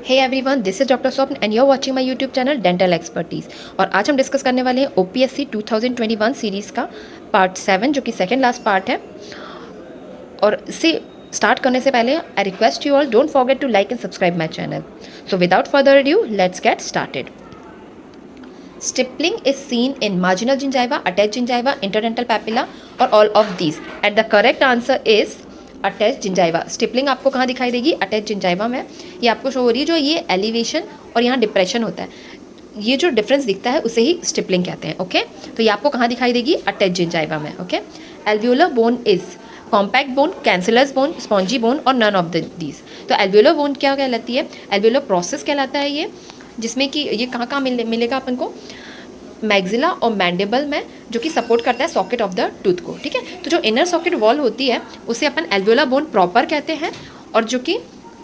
Hey everyone, this is doctor Swapna and you are watching my YouTube channel dental expertise. और आज हम discuss करने वाले हैं ओपीएससी 2021 सीरीज़ का पार्ट 7 जो कि सेकेंड लास्ट पार्ट है। और इसे स्टार्ट करने से पहले I request you all don't forget to like and subscribe my channel. So without further adieu let's get started. Stippling is seen in marginal gingiva, attached gingiva, interdental papilla or all of these. And the correct answer is attach gingiva. Stippling आपको कहाँ दिखाई देगी? Attach gingiva में। ये आपको show हो रही है जो ये एलिवेशन और यहाँ डिप्रेशन होता है, ये जो डिफरेंस दिखता है उसे ही स्टिपलिंग कहते हैं। ओके, तो ये आपको कहाँ दिखाई देगी? अटैच जिंजाइवा में। Okay, alveolar bone is compact bone, cancellous bone, spongy bone और नन ऑफ दीज। तो एल्वियोलर बोन क्या कहलाती है? एल्वियोलर प्रोसेस कहलाता है ये, जिसमें कि ये कहाँ कहाँ मिलेगा अपन को? मैग्जिला और मैंडिबल में, जो कि सपोर्ट करता है सॉकेट ऑफ द टूथ को। ठीक है, तो जो इनर सॉकेट वॉल होती है उसे अपन एल्वियोलर बोन प्रॉपर कहते हैं, और जो कि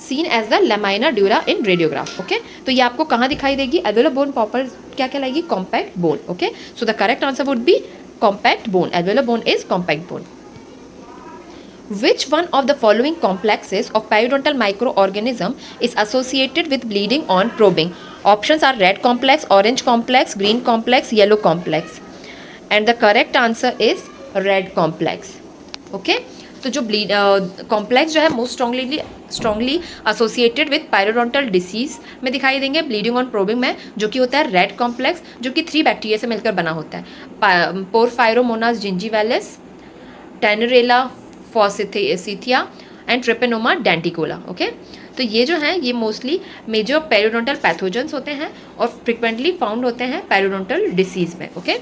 seen as the lamina dura in radiograph. Okay, तो ये आपको कहाँ दिखाई देगी? एल्वियोलर बोन प्रॉपर क्या कहलाएगी? Compact bone. Okay, so the correct answer would be compact bone. Alveolar bone is compact bone. Which one of the following complexes of periodontal microorganism is associated with bleeding on probing? Options are red complex, orange complex, green complex, yellow complex. And the correct answer is red complex. Okay? तो जो bleed complex जो है most strongly associated with periodontal disease में दिखाई देंगे bleeding on probing में, जो कि होता है रेड कॉम्प्लेक्स, जो कि 3 बैक्टीरिया से मिलकर बना होता है। Porphyromonas जिंजीवैलिस, टेनरेला फॉसिथिया and ट्रिपेनोमा डेंटिकोला। ओके, तो ये जो हैं ये मोस्टली मेजर पेरियोडोंटल पैथोजेंस होते हैं और फ्रिक्वेंटली फाउंड होते हैं पेरियोडोंटल डिसीज में। ओके,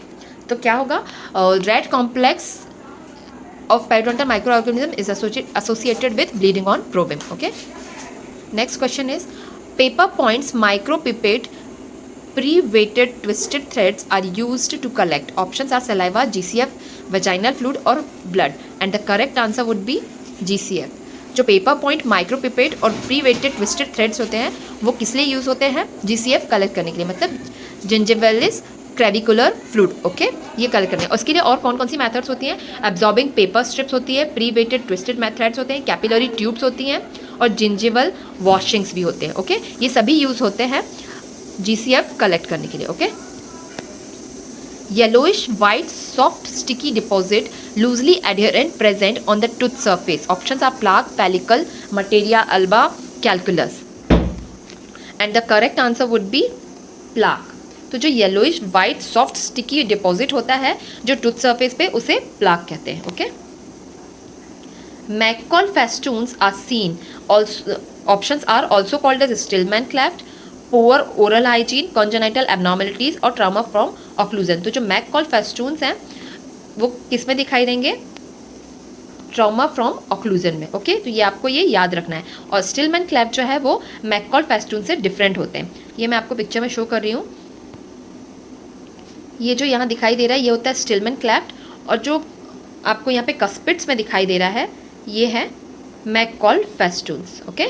तो क्या होगा? Red complex of periodontal microorganism is associated with bleeding on probing. Okay, next question is paper points micropipette pre-weighted twisted threads are used to collect. Options are saliva, GCF, vaginal fluid or blood, and the correct answer would be GCF. जो paper point micropipette और pre weighted twisted threads होते हैं वो किस लिए use होते हैं? GCF collect करने के लिए, मतलब जिंजिवलिस क्रेविकुलर फ्लूइड। ओके, ये कलेक्ट करने हैं। उसके लिए और कौन कौन सी मेथड्स होती हैं? एब्जॉर्बिंग पेपर स्ट्रिप्स होती है, प्री वेटेड ट्विस्टेड मेथड्स होते हैं, कैपिलरी ट्यूब्स होती हैं और जिंजिवल वॉशिंग्स भी होते हैं। ओके, ये सभी यूज़ होते हैं GCF कलेक्ट करने के लिए। Okay, yellowish white soft sticky deposit loosely adherent present on the tooth surface. Options are plaque, pellicle, materia alba, calculus, and the correct answer would be plaque. तो जो yellowish white soft sticky deposit होता है जो tooth surface पे, उसे plaque कहते हैं। Okay, McCall festoons are seen also, options are also called as Stillman cleft, poor oral hygiene, congenital abnormalities और ट्रामा फ्रॉम ऑक्लूजन। तो जो मैकॉल फेस्टून्स हैं वो किस में दिखाई देंगे? ट्रामा फ्रॉम ऑक्लूजन में। ओके, तो ये आपको ये याद रखना है। और स्टिलमैन क्लेफ्ट जो है वो मैकॉल फेस्टून से डिफरेंट होते हैं। ये मैं आपको पिक्चर में शो कर रही हूँ। ये जो यहाँ दिखाई दे रहा है ये होता है स्टिलमैन क्लेफ्ट, और जो आपको यहाँ पे कस्पिट्स में दिखाई दे रहा है ये है मैकॉल फेस्टून्स। ओके,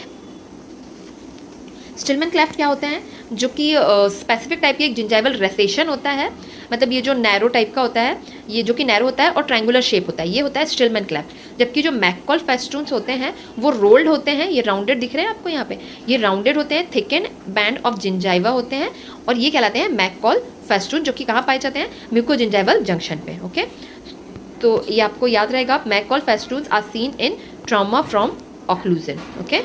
स्टिलमैन क्लेफ्ट क्या होते हैं? जो कि स्पेसिफिक टाइप की एक जिंजाइवल रेसेशन होता है, मतलब ये जो नैरो टाइप का होता है, ये जो कि नैरो होता है और ट्रायंगुलर शेप होता है, ये होता है स्टिलमैन क्लेफ्ट। जबकि जो मैकॉल फेस्टून्स होते हैं वो रोल्ड होते हैं, ये राउंडेड दिख रहे हैं आपको यहाँ पे, ये राउंडेड होते हैं, थिकन बैंड ऑफ जिंजाइवा होते हैं, और ये कहलाते हैं मैकॉल फेस्टून, जो कि कहाँ पाए जाते हैं? म्यूकोजिंजाइवल जंक्शन पे। ओके, तो ये आपको याद रहेगा, McCall festoons are seen in trauma from occlusion. Okay,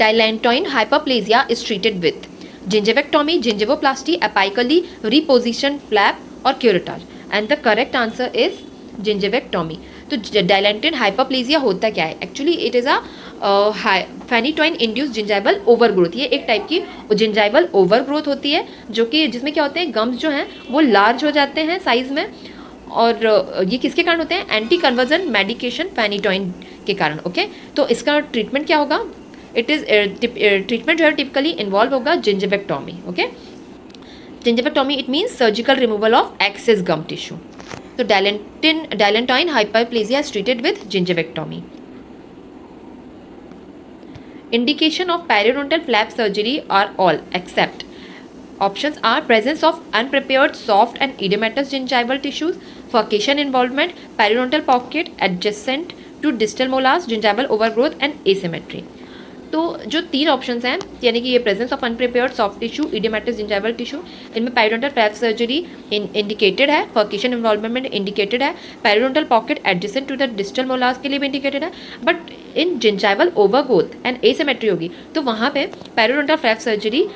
Dilantoin hyperplasia is treated with gingivectomy, gingivoplasty, apically repositioned flap or curettage, and the correct answer is gingivectomy. तो dilantoin hyperplasia होता क्या है? Actually it is a phenytoin induced gingival overgrowth. ये एक type की gingival overgrowth होती है, जो कि जिसमें क्या होते हैं, गम्स जो हैं वो लार्ज हो जाते हैं साइज में, और ये किसके कारण होते हैं? एंटी कन्वर्जन मेडिकेशन फेनिटोइन के कारण। ओके, तो इसका ट्रीटमेंट क्या होगा? इट इज़ ट्रीटमेंट जो है टिपिकली इन्वॉल्व होगा gingivectomy. Okay, gingivectomy it means surgical removal of excess gum tissue. तो Dilantin hyperplasia is treated with gingivectomy. Indication of periodontal flap surgery are all except, options are presence of unprepared soft and oedematous gingival tissues, furcation involvement, periodontal pocket adjacent to distal molars, gingival overgrowth and asymmetry. तो जो 3 options हैं, यानी कि ये presence of unprepared soft tissue, oedematous gingival tissue, इनमें periodontal flap surgery indicated है, furcation involvement indicated है, periodontal pocket adjacent to the distal molars के लिए भी इंडिकेटेड है, but in gingival overgrowth and asymmetry होगी तो वहाँ पे पेरिडोंटल फ्लैप सर्जरी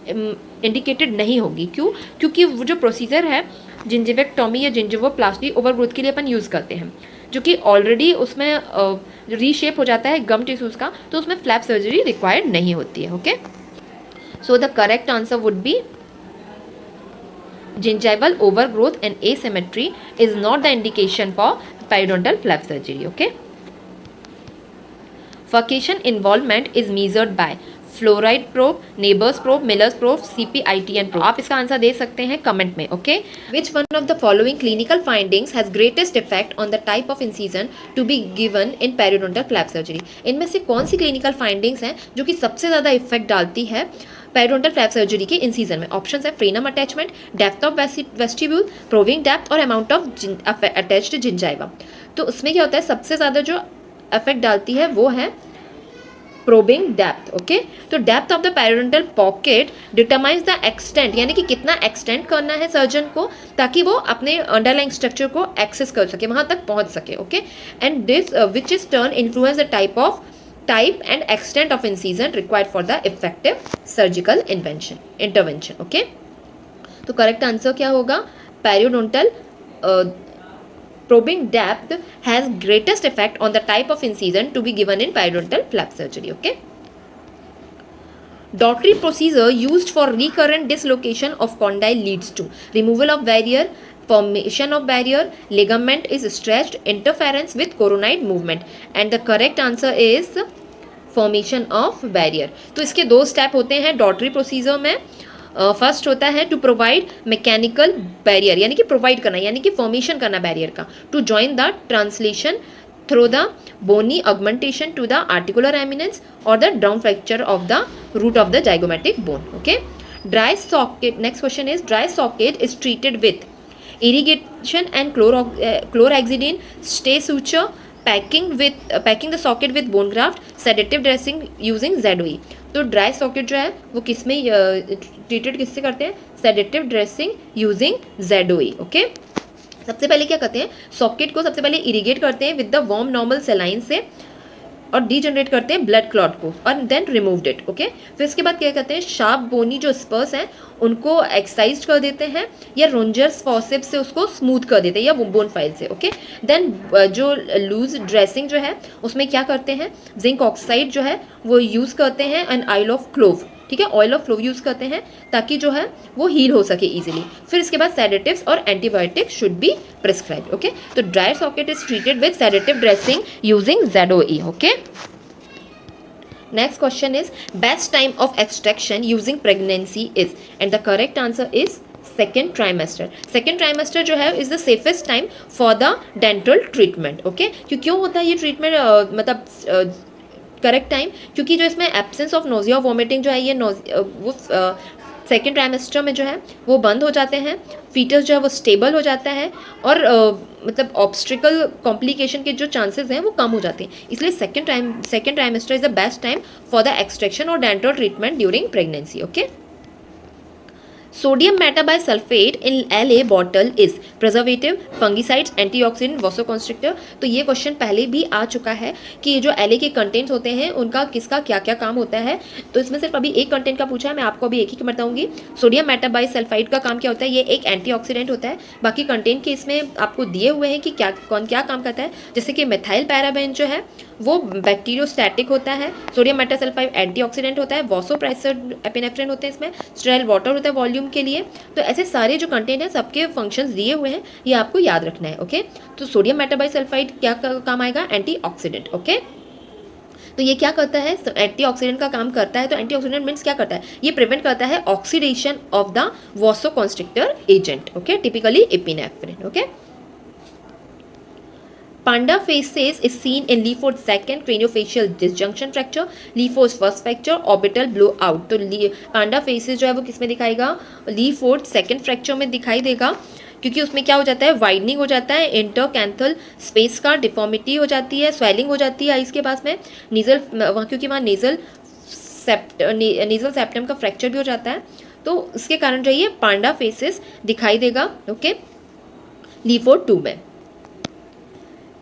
इंडिकेटेड नहीं होगी। क्यों? क्योंकि वो जो प्रोसीजर है जिंजिवेक्टोमी या जिंजिवोप्लास्टी ओवरग्रोथ के लिए अपन यूज़ करते हैं, जो कि ऑलरेडी उसमें रीशेप हो जाता है गम टिश्यूज़ का, तो उसमें फ्लैप सर्जरी रिक्वायर्ड नहीं होती है। Okay, so the correct answer would B gingival overgrowth and asymmetry is not the indication for periodontal flap surgery. Okay, furcation involvement is measured by fluoride probe, Nabers probe, Miller's probe, CPITN probe. आप इसका answer दे सकते हैं comment में। Okay, which one of the following clinical findings has greatest effect on the type of incision to be given in periodontal flap surgery. इनमें से कौन सी clinical findings हैं जो कि सबसे ज़्यादा इफेक्ट डालती है पेरिडोंटल फ्लैप सर्जरी के इंसिजन में? ऑप्शंस है frenum attachment, depth of vestibule, probing depth और अमाउंट ऑफ अटैच्ड जिंजाइवा। तो उसमें क्या होता है, सबसे ज़्यादा जो इफेक्ट डालती है वो है प्रोबिंग डेप्थ। ओके, तो depth of the periodontal pocket determines the extent, यानी कि कितना एक्सटेंड करना है सर्जन को ताकि वो अपने अंडरलाइंग स्ट्रक्चर को एक्सेस कर सके, वहां तक पहुंच सके। Okay, and this which is turn influence the type and extent of incision required for the effective surgical intervention. Okay, तो करेक्ट आंसर क्या होगा? Periodontal probing depth has greatest effect on the type of incision to be given in periodontal flap surgery. Okay, Daughtry procedure used for recurrent dislocation of condyle leads to removal of barrier, formation of barrier, ligament is stretched, interference with coronoid movement, and the correct answer is formation of barrier. तो इसके 2 step होते हैं Daughtry procedure में। First होता है to provide mechanical barrier, यानी कि provide करना, यानी कि फॉर्मेशन करना बैरियर का, to join the translation through the bony augmentation to the articular eminence और the down fracture of the root of the zygomatic bone. Okay, dry socket, next question is dry socket is treated with irrigation and chlorhexidine, stay suture, packing the socket with bone graft, sedative dressing using ZOE। तो dry socket जो है वो किस में treated किससे करते हैं? Sedative dressing using ZOE। Okay, सबसे पहले क्या करते हैं, सॉकेट को सबसे पहले इरिगेट करते हैं with the warm normal saline से और डीजनरेट करते हैं ब्लड क्लॉट को और देन रिमूव्ड इट। ओके, फिर इसके बाद क्या करते हैं, शार्प बोनी जो स्पर्स हैं उनको एक्सरसाइज कर देते हैं या रोंजर्स फॉसेप्स से उसको स्मूथ कर देते हैं या बोन फाइल से। ओके, देन जो लूज ड्रेसिंग जो है उसमें क्या करते हैं, जिंक ऑक्साइड जो है वो यूज़ करते हैं एंड ऑयल ऑफ क्लोव, ठीक है, ऑयल ऑफ क्लोव यूज़ करते हैं ताकि जो है वो हील हो सके इजीली। फिर इसके बाद सेडेटिव्स और antibiotics should be prescribe. Okay, तो dry socket is treated with sedative dressing using ZOE। Okay, next question is best time of extraction using pregnancy is, and the correct answer is second trimester. Second trimester जो है is the safest time for the dental treatment. Okay, क्यों होता है ये treatment मतलब correct time? क्योंकि जो इसमें एब्सेंस ऑफ नोजिया वॉमिटिंग जो है ये वो सेकेंड ट्राइमेस्टर में जो है वो बंद हो जाते हैं, फीटस जो है वो स्टेबल हो जाता है और मतलब ऑब्स्ट्रिकल कॉम्प्लिकेशन के जो चांसेस हैं वो कम हो जाते हैं। इसलिए second trimester is the best time for the extraction और dental treatment during pregnancy. Okay, sodium metabisulphite in LA bottle is preservative, fungicides, antioxidant, vasoconstrictor. तो ये क्वेश्चन पहले भी आ चुका है कि ये जो LA के कंटेंट्स होते हैं उनका किसका क्या क्या काम होता है। तो इसमें सिर्फ अभी एक कंटेंट का पूछा है, मैं आपको अभी एक ही बताऊंगी। सोडियम मेटाबाइसल्फाइड का काम क्या होता है, ये एक एंटीऑक्सीडेंट होता है। बाकी कंटेंट के इसमें आपको दिए हुए हैं कि क्या काम करता है, जैसे कि मिथाइल पैराबेन जो है वो बैक्टीरियोस्टैटिक होता है, सोडियम मेटासल्फाइड एंटीऑक्सीडेंट होता है, वासोप्रेसर एपिनेफ्रिन होते हैं, इसमें स्टेराइल वाटर होता है वॉल्यूम के लिए। तो ऐसे सारे जो कंटेंट हैं सबके फंक्शंस दिए हुए हैं, ये आपको याद रखना है। ओके, तो सोडियम मेटाबाइसल्फाइड क्या काम आएगा, एंटीऑक्सीडेंट। ओके, तो ये क्या करता है, एंटीऑक्सीडेंट का काम करता है। तो एंटीऑक्सीडेंट मीन्स क्या करता है, ये प्रिवेंट करता है oxidation of the vasoconstrictor agent. Okay, typically epinephrine. Okay, Panda facies is seen in Leaford's second craniofacial disjunction fracture, Leaford's first fracture, orbital blowout। तो Panda facies जो है वो किस में दिखाएगा, Leaford second fracture में दिखाई देगा, क्योंकि उसमें क्या हो जाता है, वाइडनिंग हो जाता है इंटरकैंथल स्पेस का, डिफॉर्मिटी हो जाती है, स्वेलिंग हो जाती है आइज के पास में, नीजल वहाँ, क्योंकि वहाँ नेजल सेप्टम का फ्रैक्चर भी हो जाता है, तो इसके कारण जो ये पांडा फेसेस दिखाई देगा। ओके, लीफोर्ड 2 में।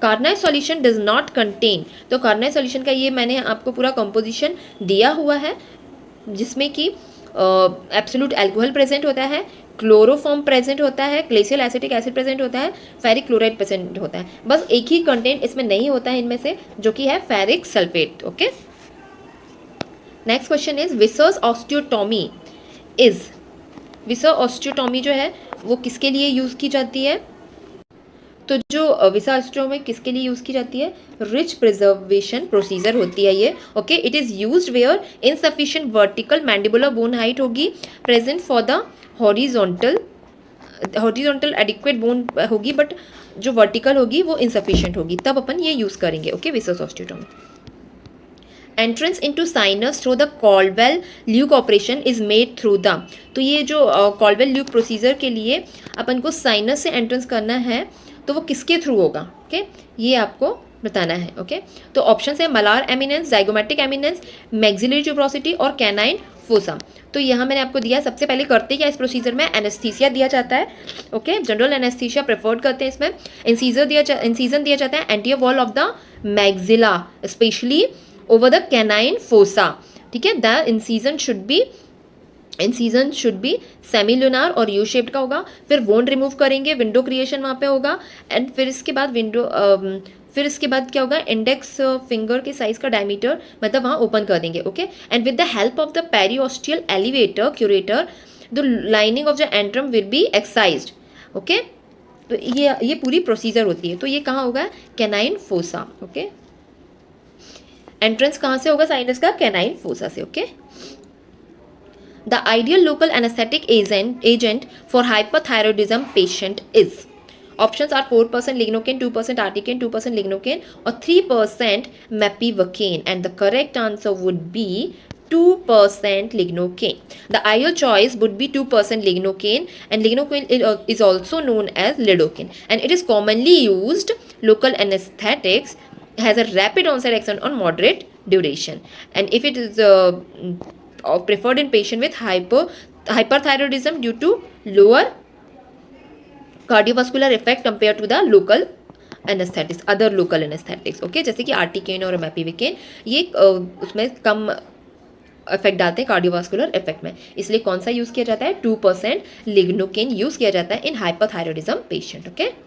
कार्नाई सॉल्यूशन डज नॉट कंटेन, तो कार्नाई सॉल्यूशन का ये मैंने आपको पूरा कंपोजिशन दिया हुआ है, जिसमें कि एब्सोल्यूट अल्कोहल प्रेजेंट होता है, क्लोरोफॉर्म प्रेजेंट होता है, ग्लेशियल एसिटिक एसिड प्रेजेंट होता है, फेरिक क्लोराइड प्रेजेंट होता है। बस एक ही कंटेंट इसमें नहीं होता है इनमें से, जो कि है ferric sulphate. Okay, next question is wishers osteotomy is, विसर ऑस्टियोटॉमी जो है वो किसके लिए यूज़ की जाती है, तो जो विसा ऑस्टियोटॉमी किसके लिए यूज़ की जाती है, रिच प्रिजर्वेशन प्रोसीजर होती है ये। Okay, it is used where insufficient vertical mandibular bone height होगी present for the horizontal adequate bone होगी, बट जो वर्टिकल होगी वो इनसफिशिएंट होगी, तब अपन ये यूज़ करेंगे। ओके, विसर्स osteotomy. Entrance into sinus through the Caldwell Luc operation is made through the, तो ये जो कॉल्डवेल ल्यूक प्रोसीजर के लिए अपन को साइनस से एंट्रेंस करना है, तो वो किसके थ्रू होगा। ओके, ये आपको बताना है। ओके, तो ऑप्शन है malar eminence, zygomatic eminence, maxillary tuberosity और कैनाइन फोसा। तो यहाँ मैंने आपको दिया, सबसे पहले करते क्या इस प्रोसीजर में, एनेस्थीसिया दिया जाता है। ओके, जनरल एनेस्थीसिया प्रेफर्ड करते हैं इसमें। इंसीजन दिया जाता है anterior wall of the maxilla, specially over the canine fossa. ठीक है, the incision should be semilunar और यू शेप्ड का होगा। फिर वोंड रिमूव करेंगे, विंडो क्रिएशन वहाँ पे होगा, एंड फिर इसके बाद क्या होगा, इंडेक्स फिंगर के साइज का डायमीटर मतलब वहाँ ओपन कर देंगे। Okay, and with the help of the periosteal elevator curator the lining of the antrum will be एक्साइज्ड। Okay, तो ये पूरी प्रोसीजर होती है। तो ये कहाँ होगा, कैनाइन फोसा। ओके, एंट्रेंस कहाँ से होगा साइनस का, कैनाइन फोसा से। Okay, the ideal local anesthetic agent for hyperthyroidism patient is, options are 4% lignocaine, 2% articaine, 2% lignocaine और 3% mepivacaine, and the correct answer would be 2% lignocaine. The ideal choice would be 2% lignocaine, and lignocaine is also known as lidocaine, and it is commonly used local anesthetics, has a rapid onset action on moderate duration, and if it is preferred in patient with hyperthyroidism due to lower cardiovascular effect compared to the local anesthetics, other local anesthetics. Okay, जैसे कि आर्टिकेन और मेपिवेकेन, ये उसमें कम effect डालते हैं cardiovascular effect में, इसलिए कौन सा यूज़ किया जाता है, 2% लिग्नोकेन यूज़ किया जाता है in hyperthyroidism patient. Okay,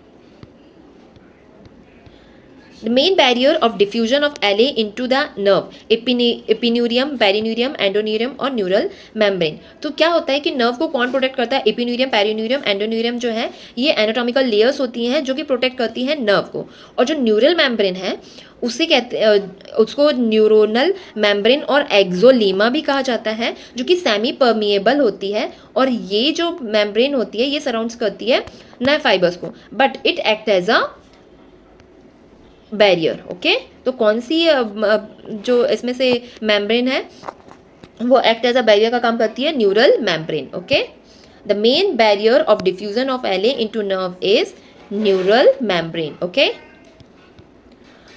the main barrier of diffusion of LA into the nerve, epineurium, perineurium, endoneurium और neural membrane। तो क्या होता है कि नर्व को कौन प्रोटेक्ट करता है, एपिन्यूरियम, पेरिन्यूरियम, एंडोन्यूरियम जो है ये एनाटॉमिकल लेयर्स होती हैं जो कि प्रोटेक्ट करती हैं नर्व को, और जो न्यूरल मेम्ब्रेन है उसे उसको न्यूरोनल मेम्ब्रेन और एक्सोलीमा भी कहा जाता है, जो कि सेमी परमिएबल होती है, और ये जो मेम्ब्रेन होती है ये सराउंड्स करती है नर्व फाइबर्स को, but it act as a barrier. Okay, तो कौन सी जो इसमें से मेम्ब्रेन है वो एक्ट एज अ बैरियर का काम करती है, neural membrane. Okay, the main barrier of diffusion of LA into nerve is neural membrane. Okay,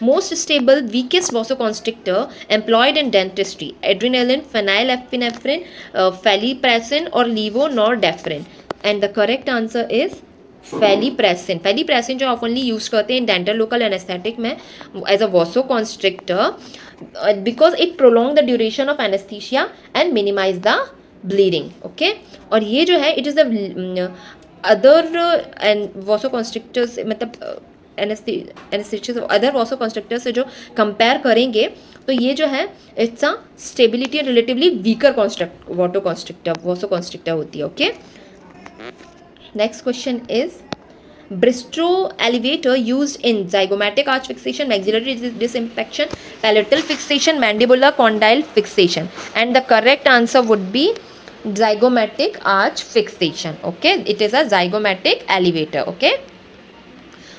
most stable weakest vasoconstrictor employed in dentistry, adrenaline, phenylephrine, phaliprasine or levonorepinephrine, and the correct answer is felypressin. Felypressin जो ऑफनली use करते हैं in dental local anaesthetic में as a vasoconstrictor, because it prolong the duration of anaesthesia and minimise the bleeding. Okay, और ये जो है it is the other vasoconstrictors, मतलब एनेस्थीसिया अदर वासोकॉन्स्ट्रिक्टर से जो कंपेयर करेंगे तो ये जो है it's a stability relatively weaker vasoconstrictor होती है। Okay, next question is Bristow elevator used in zygomatic arch fixation, maxillary disinfection, palatal fixation, mandibular condyle fixation, and the correct answer would be zygomatic arch fixation. Okay, it is a zygomatic elevator. Okay,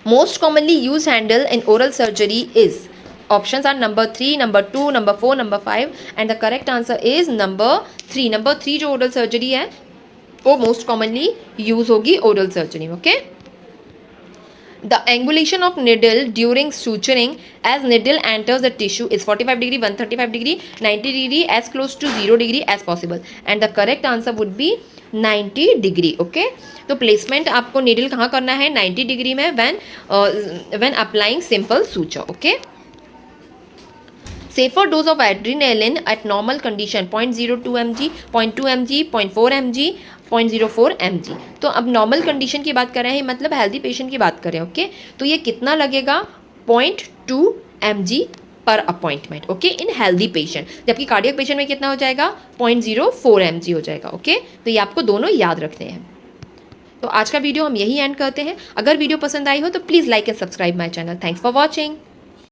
most commonly used handle in oral surgery is, options are number 3, number 2, number 4, number 5, and the correct answer is number 3. number 3 जो oral surgery है वो most commonly use होगी oral surgery में. Okay. The angulation of needle during suturing as needle enters the tissue is 45 degree, 135 degree, 90 degree, as close to 0 degree as possible. And the correct answer would be 90 degree. Okay. तो placement आपको needle कहाँ करना है? 90 degree में when applying simple suture. Okay. Safer dose of adrenaline at normal condition 0.02 mg, 0.2 mg, 0.4 mg, 0.04 mg. तो अब normal condition की बात कर रहे हैं, मतलब हेल्दी पेशेंट की बात कर रहे हैं. ओके. तो ये कितना लगेगा? 0.2 mg पर अपॉइंटमेंट. ओके. इन हेल्दी पेशेंट. जबकि कार्डियक पेशेंट में कितना हो जाएगा? 0.04 mg हो जाएगा. ओके. तो ये आपको दोनों याद रखने हैं. तो आज का वीडियो हम यही एंड करते हैं. अगर वीडियो पसंद आई हो तो please like and subscribe my channel. Thanks for watching.